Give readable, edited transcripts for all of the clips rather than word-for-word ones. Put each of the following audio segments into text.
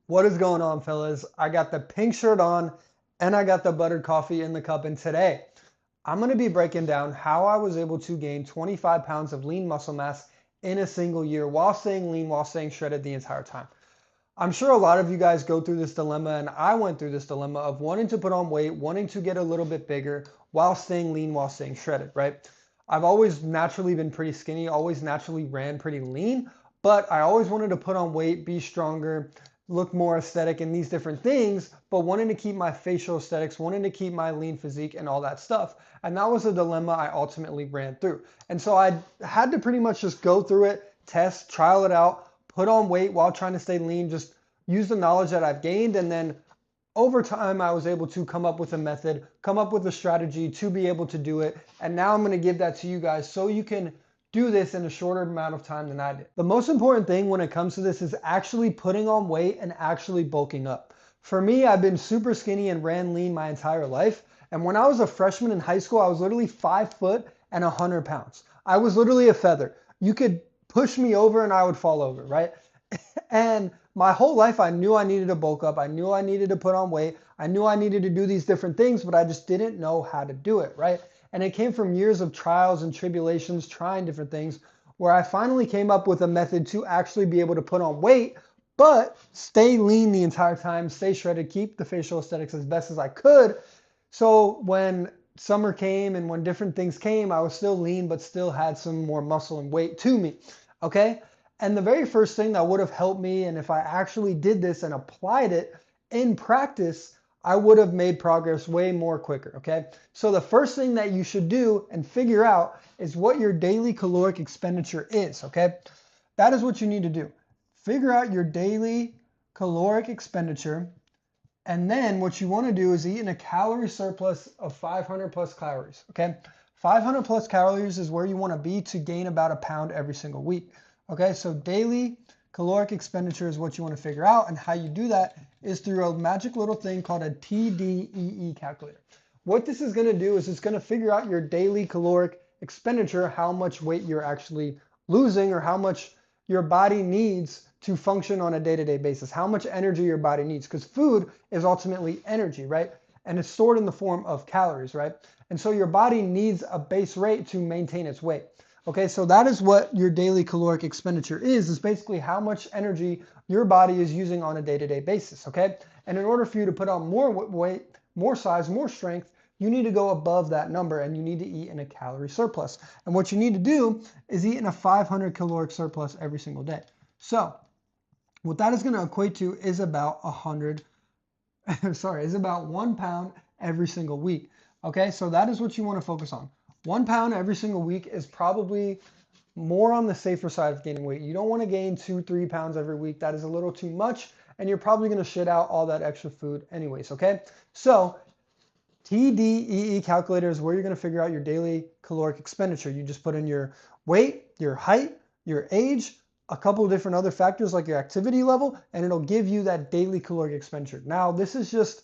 What is going on, fellas? I got the pink shirt on and I got the buttered coffee in the cup. And today I'm going to be breaking down how I was able to gain 25 pounds of lean muscle mass in a single year while staying lean, while staying shredded the entire time. I'm sure a lot of you guys go through this dilemma, and I went through this dilemma of wanting to put on weight, wanting to get a little bit bigger while staying lean, while staying shredded, right? I've always naturally been pretty skinny, always naturally ran pretty lean, but I always wanted to put on weight, be stronger, look more aesthetic, and these different things, but wanting to keep my facial aesthetics, wanting to keep my lean physique and all that stuff. And that was a dilemma I ultimately ran through. And so I had to pretty much just go through it, test, trial it out, put on weight while trying to stay lean, just use the knowledge that I've gained. And then over time, I was able to come up with a method, come up with a strategy to be able to do it. And now I'm going to give that to you guys so you can do this in a shorter amount of time than I did. The most important thing when it comes to this is actually putting on weight and actually bulking up. For me, I've been super skinny and ran lean my entire life. And when I was a freshman in high school, I was literally 5 foot and 100 pounds. I was literally a feather. You could push me over and I would fall over, right? And my whole life, I knew I needed to bulk up. I knew I needed to put on weight. I knew I needed to do these different things, but I just didn't know how to do it, right? And it came from years of trials and tribulations, trying different things, where I finally came up with a method to actually be able to put on weight, but stay lean the entire time, stay shredded, keep the facial aesthetics as best as I could. So when summer came and when different things came, I was still lean, but still had some more muscle and weight to me. Okay. And the very first thing that would have helped me, and if I actually did this and applied it in practice, I would have made progress way more quicker. Okay. So the first thing that you should do and figure out is what your daily caloric expenditure is. Okay. That is what you need to do. Figure out your daily caloric expenditure, and then what you want to do is eat in a calorie surplus of 500 plus calories, okay? 500 plus calories is where you want to be to gain about a pound every single week, okay? So daily caloric expenditure is what you want to figure out, and how you do that is through a magic little thing called a TDEE calculator. What this is going to do is it's going to figure out your daily caloric expenditure, how much weight you're actually losing or how much your body needs to function on a day-to-day basis, how much energy your body needs, because food is ultimately energy, right? And it's stored in the form of calories, right? And so your body needs a base rate to maintain its weight. Okay, so that is what your daily caloric expenditure is basically how much energy your body is using on a day-to-day basis, okay? And in order for you to put on more weight, more size, more strength, you need to go above that number and you need to eat in a calorie surplus. And what you need to do is eat in a 500 caloric surplus every single day. So what that is going to equate to is about 100, sorry, is about 1 pound every single week. Okay, so that is what you want to focus on. 1 pound every single week is probably more on the safer side of gaining weight. You don't want to gain 2-3 pounds every week. That is a little too much, and you're probably going to shit out all that extra food anyways, okay? So TDEE calculator is where you're going to figure out your daily caloric expenditure. You just put in your weight, your height, your age, a couple of different other factors like your activity level, and it'll give you that daily caloric expenditure. Now, this is just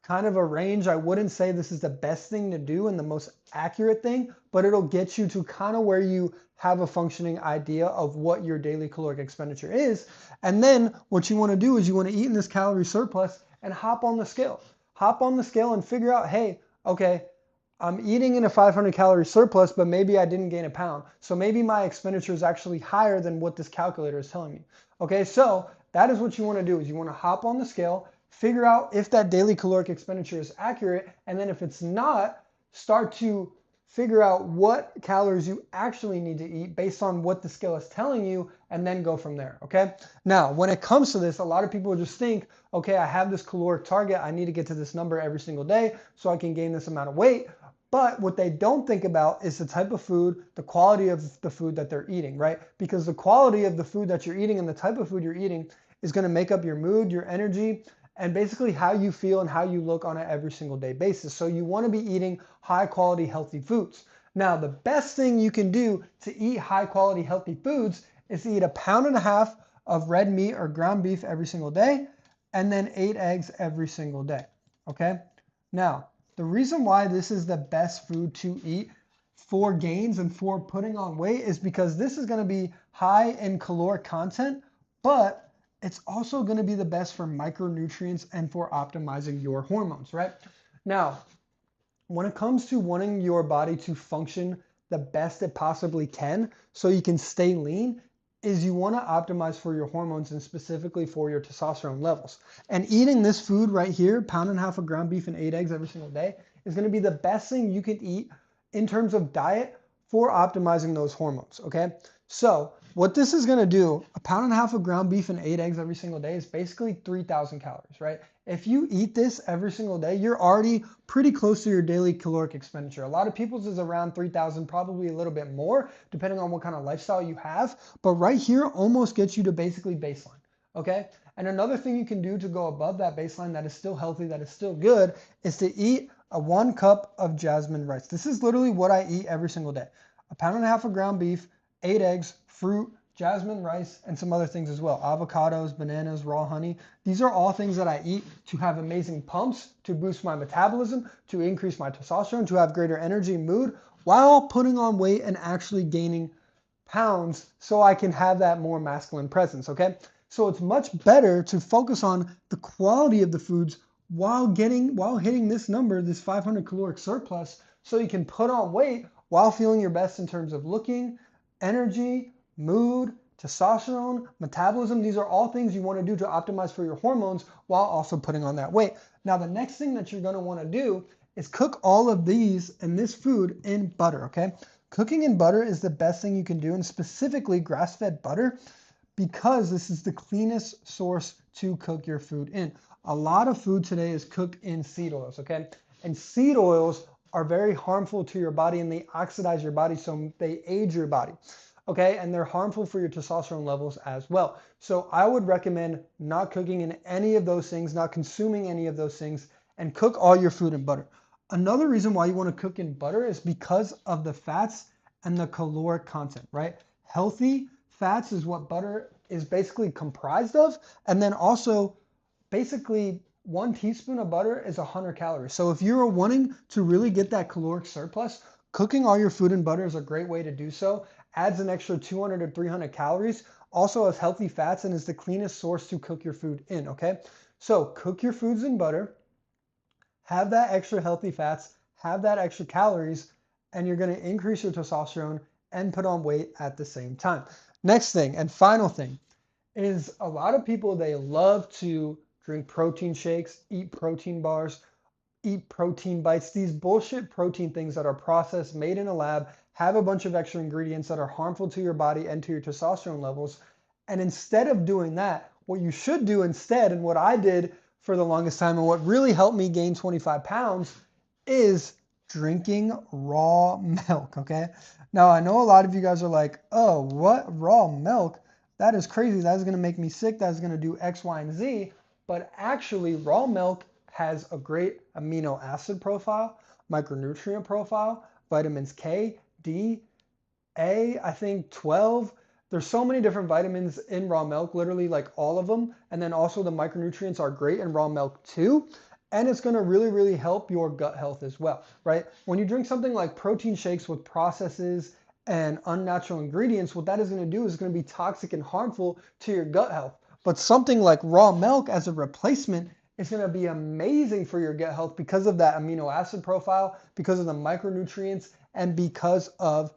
kind of a range. I wouldn't say this is the best thing to do and the most accurate thing, but it'll get you to kind of where you have a functioning idea of what your daily caloric expenditure is. And then what you want to do is you want to eat in this calorie surplus and hop on the scale. Hop on the scale and figure out, hey, okay, I'm eating in a 500 calorie surplus, but maybe I didn't gain a pound. So maybe my expenditure is actually higher than what this calculator is telling me. Okay, so that is what you want to do is you want to hop on the scale, figure out if that daily caloric expenditure is accurate, and then if it's not, start to figure out what calories you actually need to eat based on what the scale is telling you, and then go from there, okay? Now, when it comes to this, a lot of people just think, okay, I have this caloric target, I need to get to this number every single day so I can gain this amount of weight. But what they don't think about is the type of food, the quality of the food that they're eating, right? Because the quality of the food that you're eating and the type of food you're eating is going to make up your mood, your energy, and basically how you feel and how you look on an every single day basis. So you want to be eating high quality, healthy foods. Now, the best thing you can do to eat high quality, healthy foods is to eat 1.5 pounds of red meat or ground beef every single day, and then 8 eggs every single day, okay? Now, the reason why this is the best food to eat for gains and for putting on weight is because this is going to be high in caloric content, but it's also going to be the best for micronutrients and for optimizing your hormones, right? Now, when it comes to wanting your body to function the best it possibly can so you can stay lean, is you want to optimize for your hormones and specifically for your testosterone levels. And eating this food right here, pound and a half of ground beef and 8 eggs every single day, is going to be the best thing you can eat in terms of diet for optimizing those hormones. Okay. So what this is going to do, a pound and a half of ground beef and 8 eggs every single day is basically 3,000 calories, right? If you eat this every single day, you're already pretty close to your daily caloric expenditure. A lot of people's is around 3,000, probably a little bit more, depending on what kind of lifestyle you have. But right here almost gets you to basically baseline, okay? And another thing you can do to go above that baseline that is still healthy, that is still good, is to eat a 1 cup of jasmine rice. This is literally what I eat every single day. A pound and a half of ground beef, 8 eggs, fruit, jasmine rice, and some other things as well. Avocados, bananas, raw honey. These are all things that I eat to have amazing pumps, to boost my metabolism, to increase my testosterone, to have greater energy and mood, while putting on weight and actually gaining pounds so I can have that more masculine presence, okay? So it's much better to focus on the quality of the foods while hitting this number, this 500 caloric surplus, so you can put on weight while feeling your best in terms of looking, energy, mood, testosterone, metabolism. These are all things you want to do to optimize for your hormones while also putting on that weight. Now, the next thing that you're going to want to do is cook all of these and this food in butter, okay? Cooking in butter is the best thing you can do, and specifically grass-fed butter, because this is the cleanest source to cook your food in. A lot of food today is cooked in seed oils, okay? And seed oils are very harmful to your body and they oxidize your body, so they age your body, okay? And they're harmful for your testosterone levels as well. So I would recommend not cooking in any of those things, not consuming any of those things, and cook all your food in butter. Another reason why you want to cook in butter is because of the fats and the caloric content, right? Healthy fats is what butter is basically comprised of. And then also, basically, 1 teaspoon of butter is 100 calories. So if you're wanting to really get that caloric surplus, cooking all your food in butter is a great way to do so. Adds an extra 200 to 300 calories. Also has healthy fats and is the cleanest source to cook your food in, okay? So cook your foods in butter, have that extra healthy fats, have that extra calories, and you're going to increase your testosterone and put on weight at the same time. Next thing and final thing is a lot of people, they love to drink protein shakes, eat protein bars, eat protein bites, these bullshit protein things that are processed, made in a lab, have a bunch of extra ingredients that are harmful to your body and to your testosterone levels. And instead of doing that, what you should do instead, and what I did for the longest time and what really helped me gain 25 pounds, is drinking raw milk, okay? Now, I know a lot of you guys are like, oh, what? Raw milk? That is crazy. That is going to make me sick. That is going to do X, Y, and Z. But actually, raw milk has a great amino acid profile, micronutrient profile, vitamins K, D, A, I think 12. There's so many different vitamins in raw milk, literally like all of them. And then also the micronutrients are great in raw milk too. And it's going to really, really help your gut health as well, right? When you drink something like protein shakes with processes and unnatural ingredients, what that is going to do is going to be toxic and harmful to your gut health. But something like raw milk as a replacement is going to be amazing for your gut health because of that amino acid profile, because of the micronutrients, and because of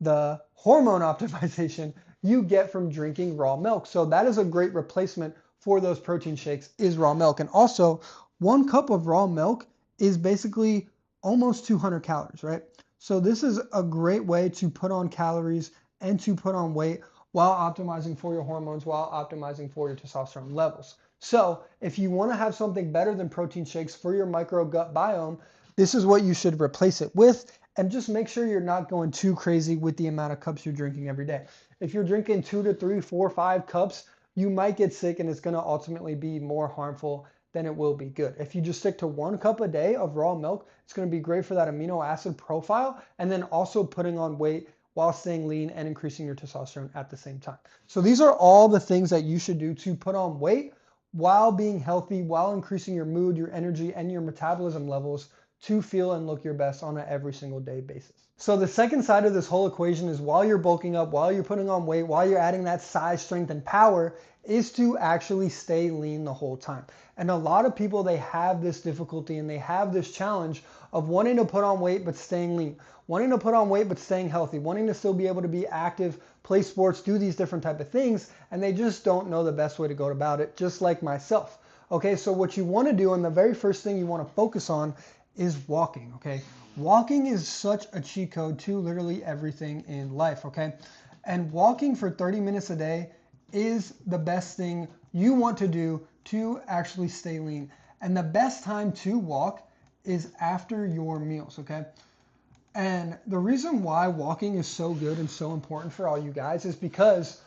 the hormone optimization you get from drinking raw milk. So that is a great replacement for those protein shakes, is raw milk. And also, 1 cup of raw milk is basically almost 200 calories, right? So this is a great way to put on calories and to put on weight while optimizing for your hormones, while optimizing for your testosterone levels. So if you want to have something better than protein shakes for your micro gut biome, this is what you should replace it with. And just make sure you're not going too crazy with the amount of cups you're drinking every day. If you're drinking 2 to 3, 4, 5 cups, you might get sick and it's going to ultimately be more harmful than it will be good. If you just stick to 1 cup a day of raw milk, it's going to be great for that amino acid profile and then also putting on weight while staying lean and increasing your testosterone at the same time. So these are all the things that you should do to put on weight while being healthy, while increasing your mood, your energy, and your metabolism levels to feel and look your best on an every single day basis. So the second side of this whole equation is while you're bulking up, while you're putting on weight, while you're adding that size, strength, and power, is to actually stay lean the whole time. And a lot of people, they have this difficulty and they have this challenge of wanting to put on weight but staying lean, wanting to put on weight but staying healthy, wanting to still be able to be active, play sports, do these different type of things, and they just don't know the best way to go about it, just like myself. Okay, so what you want to do, and the very first thing you want to focus on, is walking. Okay, walking is such a cheat code to literally everything in life. Okay, and walking for 30 minutes a day is the best thing you want to do to actually stay lean. And the best time to walk is after your meals. Okay, and the reason why walking is so good and so important for all you guys is because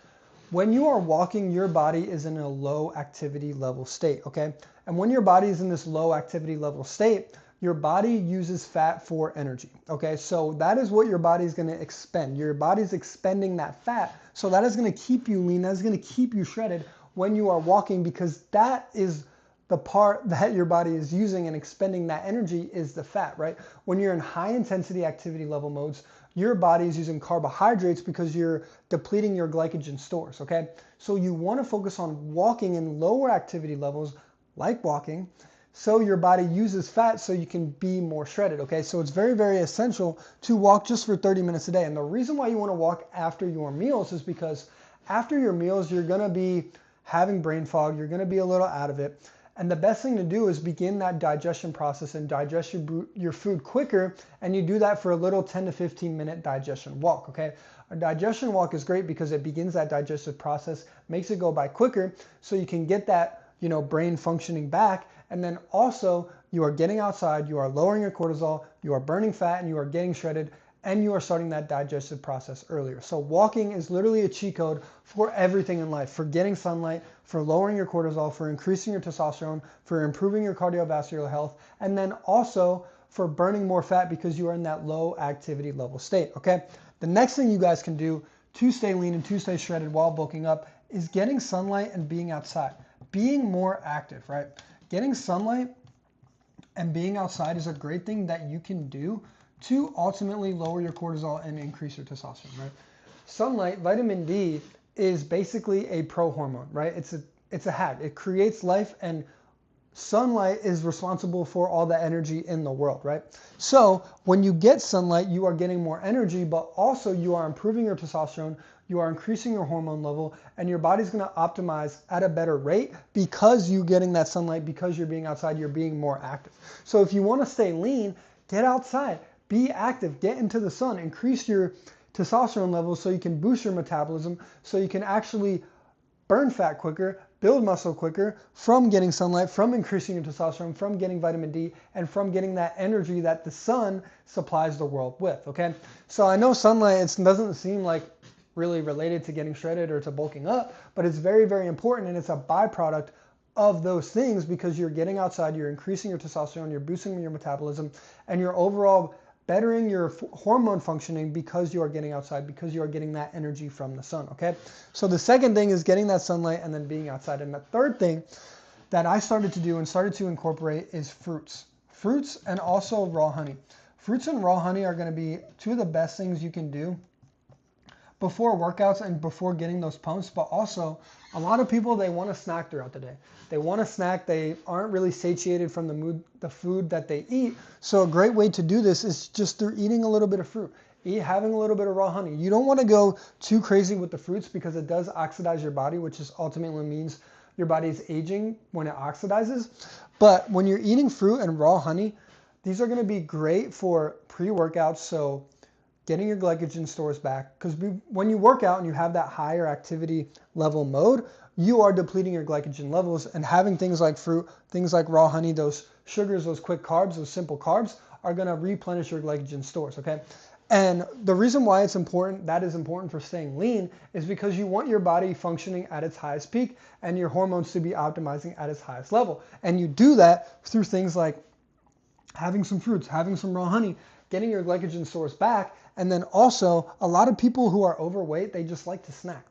when you are walking, your body is in a low activity level state, okay? And when your body is in this low activity level state, your body uses fat for energy, okay? So that is what your body is gonna expend. Your body's expending that fat, so that is gonna keep you lean, that is gonna keep you shredded when you are walking, because that is the part that your body is using and expending that energy is the fat, right? When you're in high intensity activity level modes, your body is using carbohydrates because you're depleting your glycogen stores, okay? So you want to focus on walking in lower activity levels, like walking, so your body uses fat so you can be more shredded, okay? So it's very, very essential to walk just for 30 minutes a day. And the reason why you want to walk after your meals is because after your meals, you're going to be having brain fog, you're going to be a little out of it. And the best thing to do is begin that digestion process and digest your food quicker. And you do that for a little 10 to 15 minute digestion walk, okay? A digestion walk is great because it begins that digestive process, makes it go by quicker so you can get that, brain functioning back. And then also you are getting outside, you are lowering your cortisol, you are burning fat, and you are getting shredded, and you are starting that digestive process earlier. So walking is literally a cheat code for everything in life, for getting sunlight, for lowering your cortisol, for increasing your testosterone, for improving your cardiovascular health, and then also for burning more fat because you are in that low activity level state, okay? The next thing you guys can do to stay lean and to stay shredded while bulking up is getting sunlight and being outside, being more active, right? Getting sunlight and being outside is a great thing that you can do to ultimately lower your cortisol and increase your testosterone, right? Sunlight, vitamin D, is basically a pro-hormone, right? It's a hack. It creates life, and sunlight is responsible for all the energy in the world, right? So when you get sunlight, you are getting more energy, but also you are improving your testosterone, you are increasing your hormone level, and your body's gonna optimize at a better rate because you're getting that sunlight, because you're being outside, you're being more active. So if you wanna stay lean, get outside, be active, get into the sun, increase your testosterone levels so you can boost your metabolism, so you can actually burn fat quicker, build muscle quicker from getting sunlight, from increasing your testosterone, from getting vitamin D, and from getting that energy that the sun supplies the world with, okay? So I know sunlight, it doesn't seem like really related to getting shredded or to bulking up, but it's very, very important, and it's a byproduct of those things because you're getting outside, you're increasing your testosterone, you're boosting your metabolism, and you're overall bettering your hormone functioning because you are getting outside, because you are getting that energy from the sun, okay? So the second thing is getting that sunlight and then being outside. And the third thing that I started to do and started to incorporate is fruits. Fruits and also raw honey. Fruits and raw honey are gonna be two of the best things you can do before workouts and before getting those pumps, but also a lot of people, they want to snack throughout the day. They want to snack, they aren't really satiated from the food that they eat. So a great way to do this is just through eating a little bit of fruit, having a little bit of raw honey. You don't want to go too crazy with the fruits because it does oxidize your body, which is ultimately means your body is aging when it oxidizes. But when you're eating fruit and raw honey, these are going to be great for pre-workouts. So getting your glycogen stores back, because when you work out and you have that higher activity level mode, you are depleting your glycogen levels, and having things like fruit, things like raw honey, those sugars, those quick carbs, those simple carbs are going to replenish your glycogen stores, okay? And the reason why it's important, that is important for staying lean, is because you want your body functioning at its highest peak and your hormones to be optimizing at its highest level. And you do that through things like having some fruits, having some raw honey, getting your glycogen stores back. And then also, a lot of people who are overweight, they just like to snack.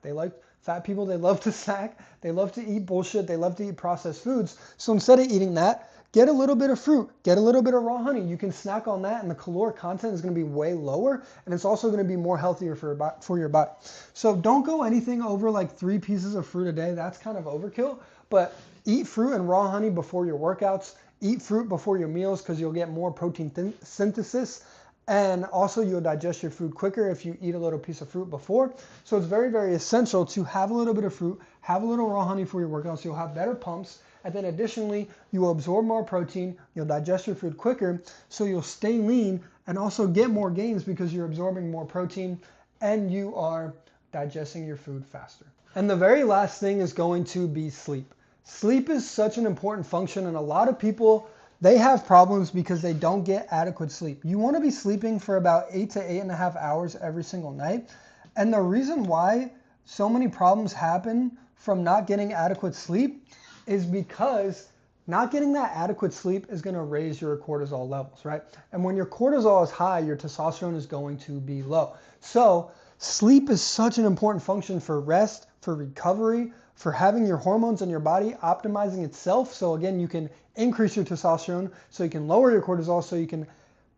Fat people, they love to snack. They love to eat bullshit. They love to eat processed foods. So instead of eating that, get a little bit of fruit, get a little bit of raw honey. You can snack on that and the caloric content is going to be way lower, and it's also going to be more healthier for your body. So don't go anything over like 3 pieces of fruit a day. That's kind of overkill, but eat fruit and raw honey before your workouts. Eat fruit before your meals because you'll get more protein synthesis, and also you'll digest your food quicker if you eat a little piece of fruit before. So it's very, very essential to have a little bit of fruit, have a little raw honey for your workouts. You'll have better pumps. And then additionally, you will absorb more protein, you'll digest your food quicker, so you'll stay lean and also get more gains because you're absorbing more protein and you are digesting your food faster. And the very last thing is going to be sleep. Sleep is such an important function, and a lot of people, they have problems because they don't get adequate sleep. You want to be sleeping for about 8 to 8.5 hours every single night. And the reason why so many problems happen from not getting adequate sleep is because not getting that adequate sleep is going to raise your cortisol levels, right? And when your cortisol is high, your testosterone is going to be low. So sleep is such an important function for rest, for recovery, for having your hormones in your body optimizing itself. So again, you can increase your testosterone, so you can lower your cortisol, so you can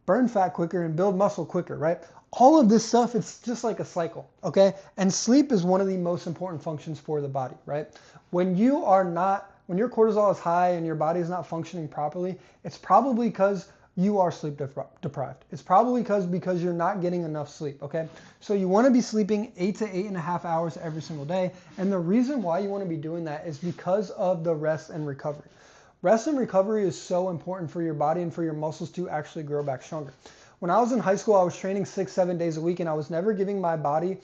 burn fat quicker and build muscle quicker, right? All of this stuff, it's just like a cycle, okay? And sleep is one of the most important functions for the body, right? When your cortisol is high and your body is not functioning properly, it's probably because you are sleep deprived. It's probably because you're not getting enough sleep, okay? So you want to be sleeping 8 to 8.5 hours every single day. And the reason why you want to be doing that is because of the rest and recovery. Rest and recovery is so important for your body and for your muscles to actually grow back stronger. When I was in high school, I was training 6-7 days a week, and I was never giving my body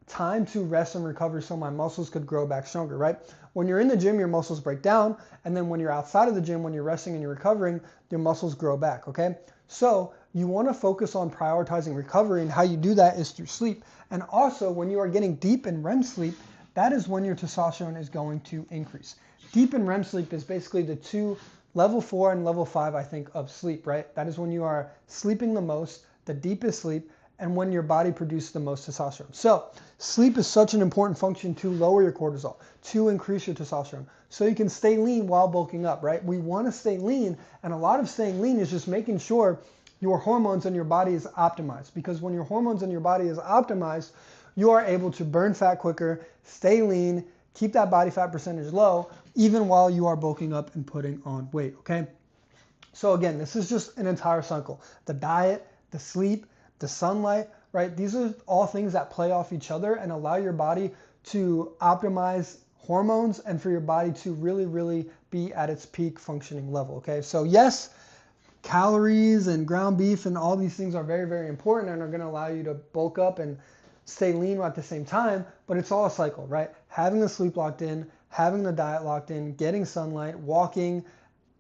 time to rest and recover so my muscles could grow back stronger, right? When you're in the gym, your muscles break down, and then when you're outside of the gym, when you're resting and you're recovering, your muscles grow back, okay? So you want to focus on prioritizing recovery, and how you do that is through sleep. And also, when you are getting deep in REM sleep, that is when your testosterone is going to increase. Deep in REM sleep is basically the two, level 4 and level 5, I think, of sleep, right? That is when you are sleeping the most, the deepest sleep, and when your body produces the most testosterone. So sleep is such an important function to lower your cortisol, to increase your testosterone, so you can stay lean while bulking up, right? We want to stay lean, and a lot of staying lean is just making sure your hormones in your body is optimized, because when your hormones in your body is optimized, you are able to burn fat quicker, stay lean, keep that body fat percentage low, even while you are bulking up and putting on weight, okay? So again, this is just an entire cycle. The diet, the sleep, the sunlight, right? These are all things that play off each other and allow your body to optimize hormones and for your body to really, really be at its peak functioning level, okay? So yes, calories and ground beef and all these things are very, very important and are gonna allow you to bulk up and stay lean at the same time, but it's all a cycle, right? Having the sleep locked in, having the diet locked in, getting sunlight, walking,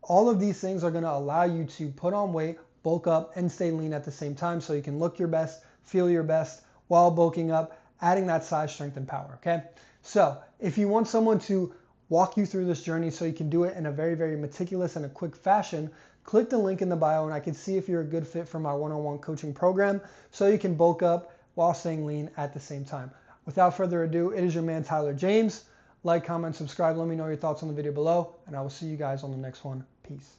all of these things are gonna allow you to put on weight, bulk up, and stay lean at the same time, so you can look your best, feel your best while bulking up, adding that size, strength, and power, okay? So if you want someone to walk you through this journey so you can do it in a very, very meticulous and a quick fashion, click the link in the bio and I can see if you're a good fit for my one-on-one coaching program so you can bulk up while staying lean at the same time. Without further ado, it is your man, Tyler James. Like, comment, subscribe, let me know your thoughts on the video below, and I will see you guys on the next one. Peace.